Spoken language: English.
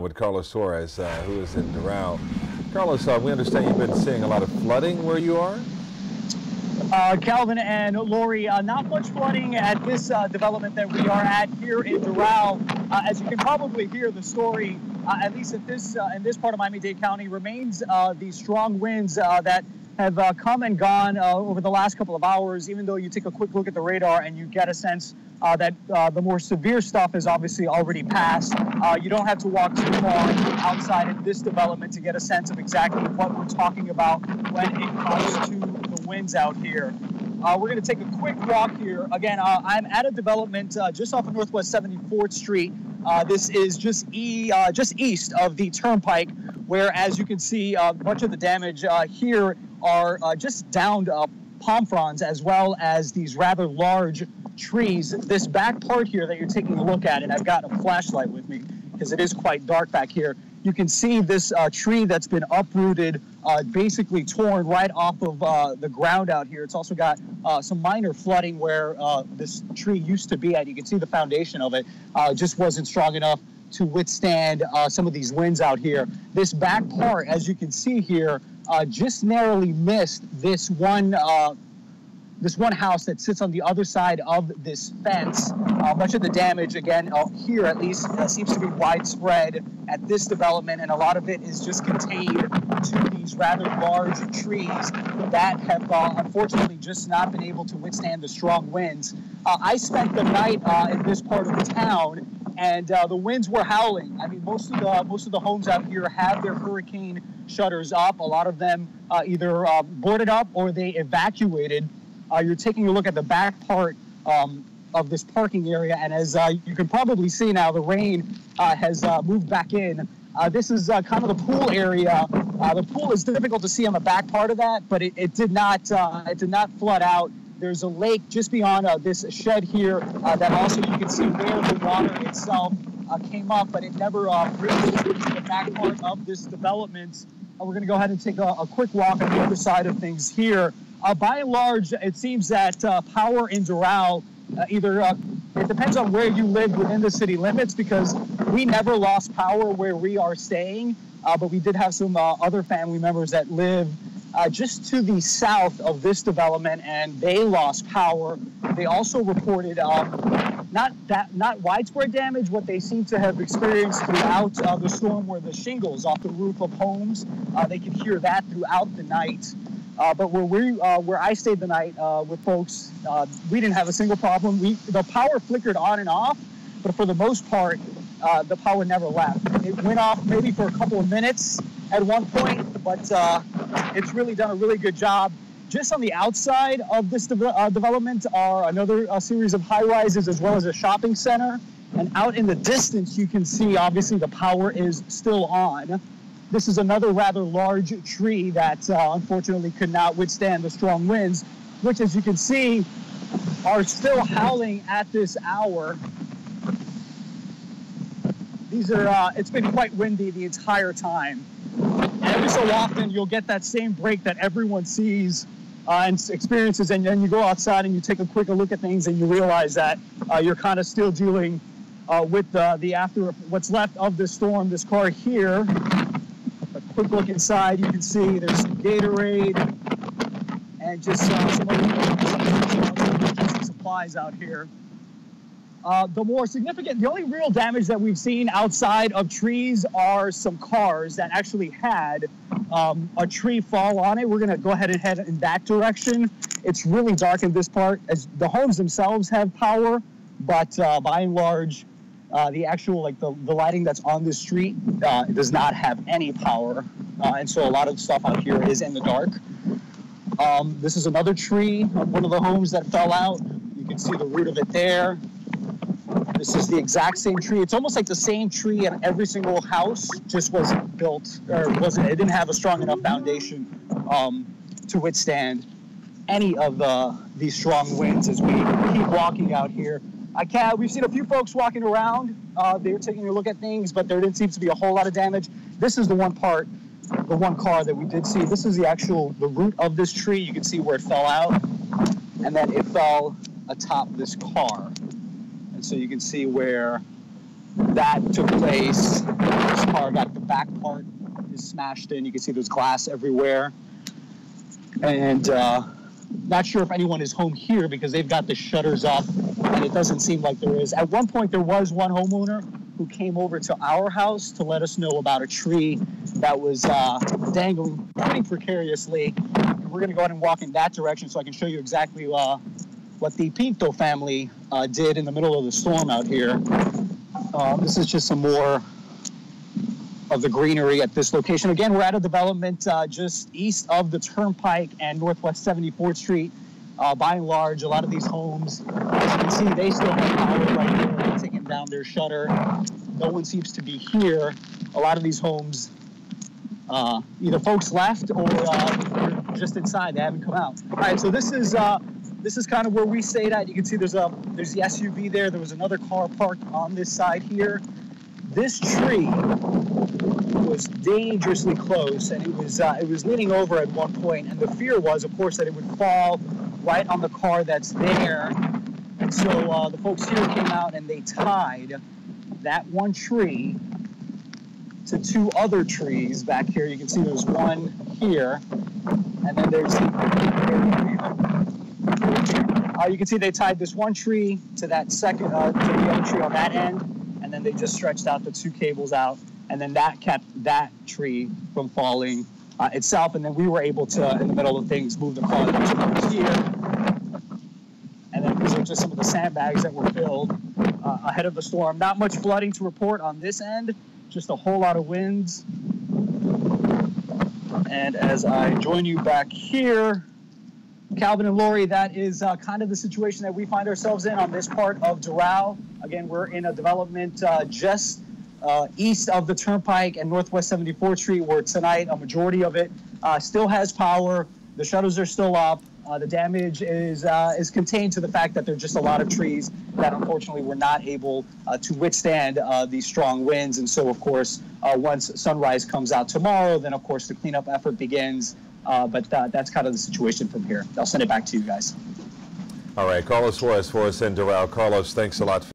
With Carlos Suarez, who is in Doral. Carlos, we understand you've been seeing a lot of flooding where you are? Calvin and Lori, not much flooding at this development that we are at here in Doral. As you can probably hear, the story, at least at this in this part of Miami-Dade County, remains the strong winds that have come and gone over the last couple of hours, even though you take a quick look at the radar and you get a sense that the more severe stuff is obviously already passed. You don't have to walk too far outside of this development to get a sense of exactly what we're talking about when it comes to the winds out here. We're going to take a quick walk here. Again, I'm at a development just off of Northwest 74th Street. This is just east of the Turnpike, where, as you can see, much of the damage here are just downed palm fronds, as well as these rather large trees. This back part here that you're taking a look at, and I've got a flashlight with me because it is quite dark back here. You can see this tree that's been uprooted, basically torn right off of the ground out here. It's also got some minor flooding where this tree used to be at. You can see the foundation of it just wasn't strong enough to withstand some of these winds out here. This back part, as you can see here, just narrowly missed this one house that sits on the other side of this fence. Much of the damage, again, here at least, seems to be widespread at this development, and a lot of it is just contained to these rather large trees that have unfortunately just not been able to withstand the strong winds. I spent the night in this part of the town, and the winds were howling. I mean, most of the homes out here have their hurricane shutters up. A lot of them either boarded up or they evacuated. You're taking a look at the back part of this parking area, and as you can probably see now, the rain has moved back in. This is kind of the pool area. The pool is difficult to see on the back part of that, but it did not flood out. There's a lake just beyond this shed here that also you can see where the water itself came up, but it never reached the back part of this development. We're going to go ahead and take a quick walk on the other side of things here. By and large, it seems that power in Doral, it depends on where you live within the city limits, because we never lost power where we are staying, but we did have some other family members that live just to the south of this development, and they lost power. They also reported not widespread damage. What they seem to have experienced throughout the storm were the shingles off the roof of homes. They could hear that throughout the night. But where I stayed the night with folks, we didn't have a single problem. The power flickered on and off, but for the most part, the power never left. It went off maybe for a couple of minutes at one point, but it's really done a really good job. Just on the outside of this development are another series of high-rises, as well as a shopping center. And out in the distance, you can see, obviously, the power is still on. This is another rather large tree that unfortunately could not withstand the strong winds, which, as you can see, are still howling at this hour. It's been quite windy the entire time. And every so often, you'll get that same break that everyone sees and experiences, and then you go outside and you take a quicker look at things and you realize that you're kind of still dealing with what's left of this storm. This car here, quick look inside, you can see there's some Gatorade and just some other supplies out here. The only real damage that we've seen outside of trees are some cars that actually had a tree fall on it. We're going to go ahead and head in that direction. It's really dark in this part, as the homes themselves have power, but by and large, the actual, the lighting that's on the street does not have any power. And so a lot of stuff out here is in the dark. This is another tree on one of the homes that fell out. You can see the root of it there. This is the exact same tree. It's almost like the same tree in every single house, just wasn't built, it didn't have a strong enough foundation to withstand any of these strong winds as we keep walking out here. We've seen a few folks walking around. They were taking a look at things, but there didn't seem to be a whole lot of damage. This is the one car that we did see. This is the root of this tree. You can see where it fell out, and then it fell atop this car. And so you can see where that took place. got the back part is smashed in. You can see there's glass everywhere. And not sure if anyone is home here because they've got the shutters up, and it doesn't seem like there is. At one point, there was one homeowner who came over to our house to let us know about a tree that was dangling pretty precariously. And we're going to go ahead and walk in that direction so I can show you exactly what the Pinto family did in the middle of the storm out here. This is just some more of the greenery at this location. Again, we're at a development just east of the Turnpike and Northwest 74th Street. By and large, a lot of these homes, as you can see, they still have power right here. They're taking down their shutter. No one seems to be here. A lot of these homes, either folks left or they're just inside. They haven't come out. All right, so this is kind of where we stayed at. You can see there's the SUV there. There was another car parked on this side here. This tree was dangerously close, and it was leaning over at one point, and the fear was, of course, that it would fall right on the car that's there. And so the folks here came out and they tied that one tree to two other trees back here. You can see there's one here, and then there's you can see they tied this one tree to that second to the other tree on that end, and then they just stretched out the two cables out, and then that kept that tree from falling itself. And then we were able to, in the middle of things, move the car that was here. And then these are just some of the sandbags that were filled ahead of the storm. Not much flooding to report on this end, just a whole lot of winds. And as I join you back here, Calvin and Lori, that is kind of the situation that we find ourselves in on this part of Doral. Again, we're in a development just east of the Turnpike and Northwest 74th Street, where tonight a majority of it still has power. The shutters are still up. The damage is contained to the fact that there are just a lot of trees that unfortunately were not able to withstand these strong winds. And so, of course, once sunrise comes out tomorrow, then, of course, the cleanup effort begins. But that's kind of the situation from here. I'll send it back to you guys. All right, Carlos Flores for us in Doral. Carlos, thanks a lot.